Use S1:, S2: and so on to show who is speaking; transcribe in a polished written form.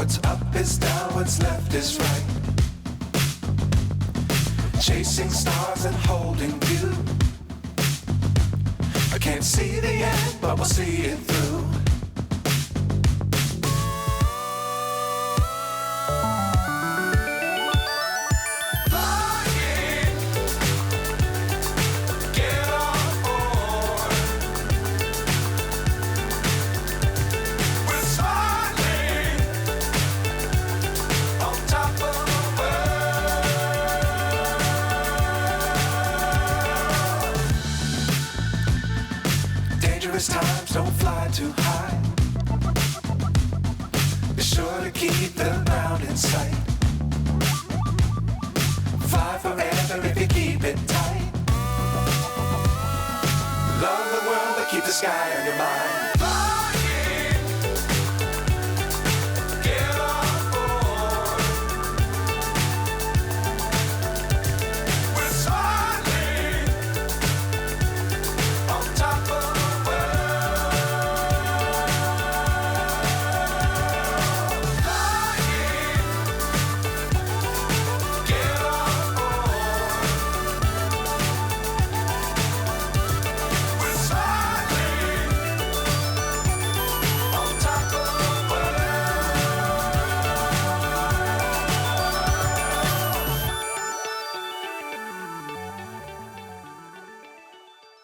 S1: What's up is down, what's left is right. Chasing stars and holding you. I can't see the end, but we'll see it through. Times don't fly too high. Be sure to keep the ground in sight. Fly forever if you keep it tight. Love the world but keep the sky on your mind.